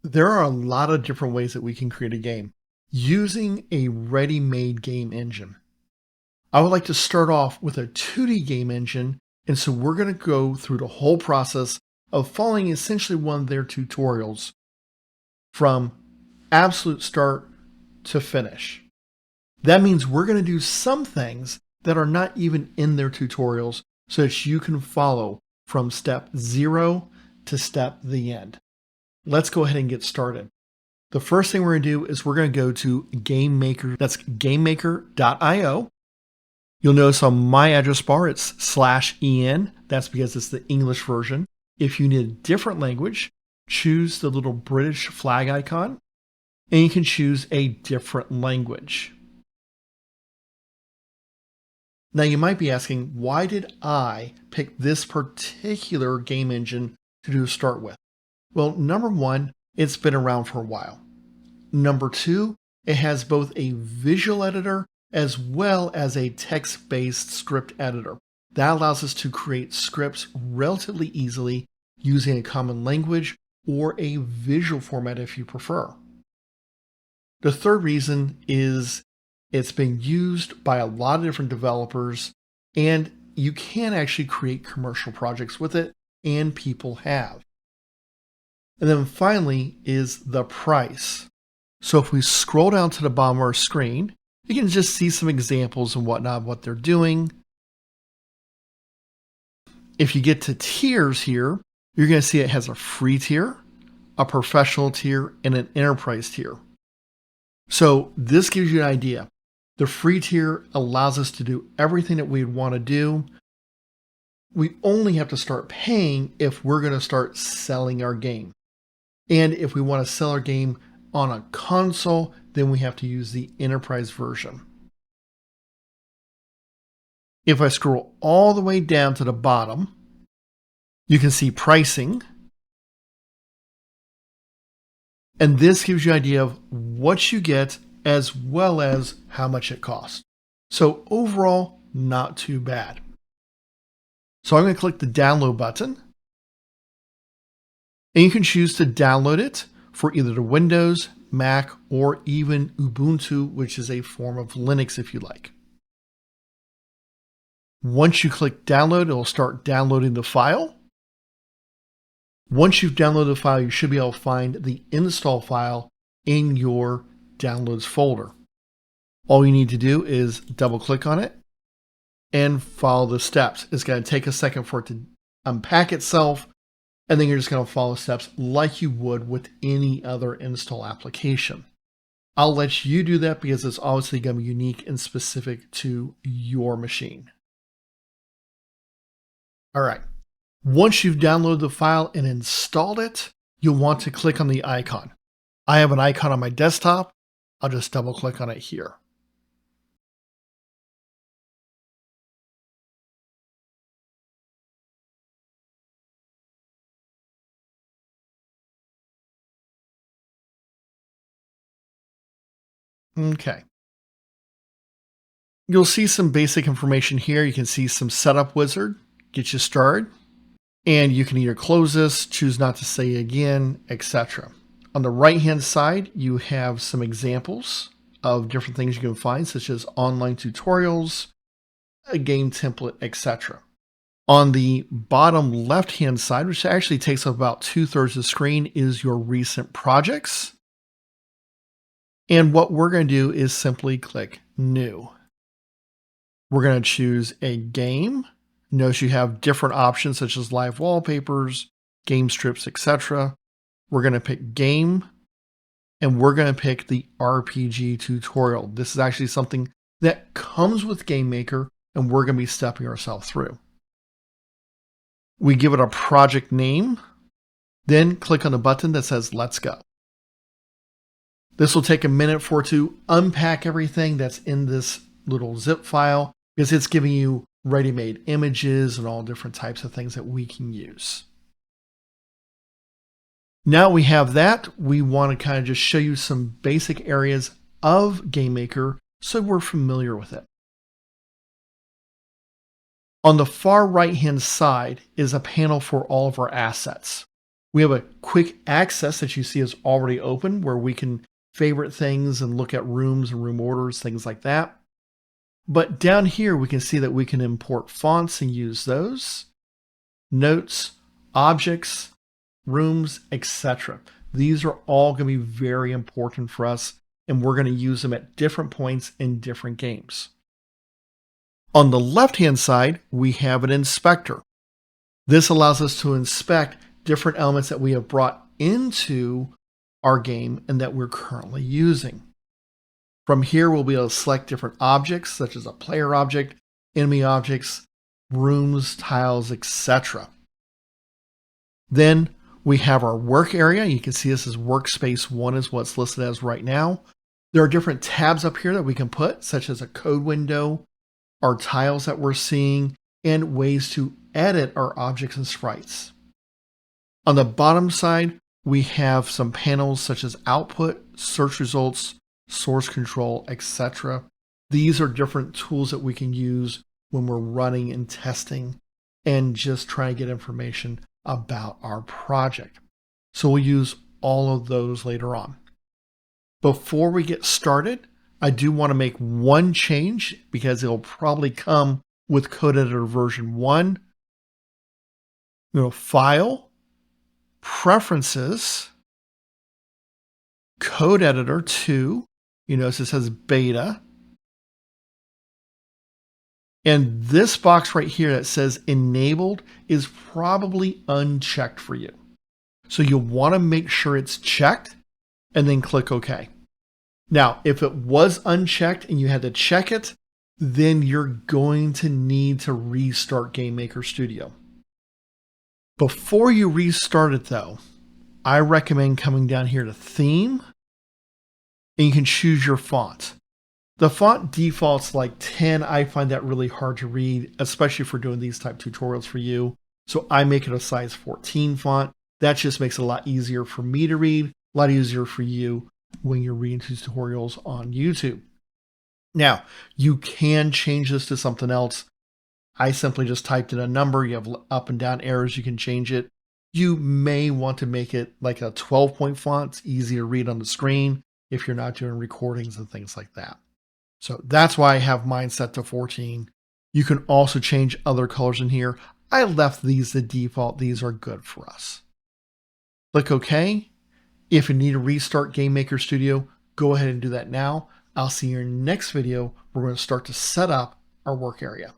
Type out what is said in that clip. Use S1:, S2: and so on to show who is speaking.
S1: There are a lot of different ways that we can create a game using a ready-made game engine. I would like to start off with a 2D game engine, and so we're going to go through the whole process of following essentially one of their tutorials from absolute start to finish. That means we're going to do some things that are not even in their tutorials so that you can follow from step 0 to step the end. Let's go ahead and get started. The first thing we're going to do is we're going to go to GameMaker. That's GameMaker.io. You'll notice on my address bar, it's /en. That's because it's the English version. If you need a different language, choose the little British flag icon, and you can choose a different language. Now you might be asking, why did I pick this particular game engine to start with? Well, number one, it's been around for a while. Number two, it has both a visual editor as well as a text-based script editor. That allows us to create scripts relatively easily using a common language or a visual format if you prefer. The third reason is it's been used by a lot of different developers, and you can actually create commercial projects with it, and people have. And then finally is the price. So if we scroll down to the bottom of our screen, you can just see some examples and whatnot of what they're doing. If you get to tiers here, you're going to see it has a free tier, a professional tier, and an enterprise tier. So this gives you an idea. The free tier allows us to do everything that we'd want to do. We only have to start paying if we're going to start selling our game. And if we want to sell our game on a console, then we have to use the enterprise version. If I scroll all the way down to the bottom, you can see pricing. And this gives you an idea of what you get as well as how much it costs. So overall, not too bad. So I'm going to click the download button. And you can choose to download it for either the Windows, Mac, or even Ubuntu, which is a form of Linux if you like. Once you click download, it will start downloading the file. Once you've downloaded the file, you should be able to find the install file in your downloads folder. All you need to do is double click on it and follow the steps. It's going to take a second for it to unpack itself, and then you're just going to follow steps like you would with any other install application. I'll let you do that because it's obviously going to be unique and specific to your machine. All right. Once you've downloaded the file and installed it, you'll want to click on the icon. I have an icon on my desktop. I'll just double click on it here. Okay. You'll see some basic information here. You can see some setup wizard, get you started, and you can either close this, choose not to say again, etc. On the right-hand side, you have some examples of different things you can find, such as online tutorials, a game template, etc. On the bottom left-hand side, which actually takes up about 2/3 of the screen, is your recent projects. And what we're going to do is simply click New. We're going to choose a game. Notice you have different options such as live wallpapers, game strips, etc. We're going to pick Game, and we're going to pick the RPG tutorial. This is actually something that comes with GameMaker, and we're going to be stepping ourselves through. We give it a project name, then click on the button that says Let's Go. This will take a minute for it to unpack everything that's in this little zip file because it's giving you ready-made images and all different types of things that we can use. Now we have that, we want to kind of just show you some basic areas of GameMaker so we're familiar with it. On the far right-hand side is a panel for all of our assets. We have a quick access that you see is already open where we can favorite things and look at rooms and room orders, things like that. But down here, we can see that we can import fonts and use those, notes, objects, rooms, etc. These are all going to be very important for us, and we're going to use them at different points in different games. On the left-hand side, we have an inspector. This allows us to inspect different elements that we have brought into our game and that we're currently using. From here, we'll be able to select different objects, such as a player object, enemy objects, rooms, tiles, etc. Then we have our work area. You can see this is Workspace 1 is what's listed as right now. There are different tabs up here that we can put, such as a code window, our tiles that we're seeing, and ways to edit our objects and sprites. On the bottom side, we have some panels such as output, search results, source control, etc. These are different tools that we can use when we're running and testing and just trying to get information about our project. So we'll use all of those later on. Before we get started, I do want to make one change because it'll probably come with Code Editor version 1. File, Preferences, Code Editor 2. You notice it says beta. And this box right here that says enabled is probably unchecked for you. So you'll want to make sure it's checked and then click OK. Now, if it was unchecked and you had to check it, then you're going to need to restart GameMaker Studio. Before you restart it though, I recommend coming down here to Theme, and you can choose your font. The font default's like 10. I find that really hard to read, especially for doing these type tutorials for you. So I make it a size 14 font. That just makes it a lot easier for me to read, a lot easier for you when you're reading tutorials on YouTube. Now, you can change this to something else. I simply just typed in a number. You have up and down arrows. You can change it. You may want to make it like a 12-point font. It's easy to read on the screen if you're not doing recordings and things like that. So that's why I have mine set to 14. You can also change other colors in here. I left these the default. These are good for us. Click OK. If you need to restart GameMaker Studio, go ahead and do that now. I'll see you in your next video. We're going to start to set up our work area.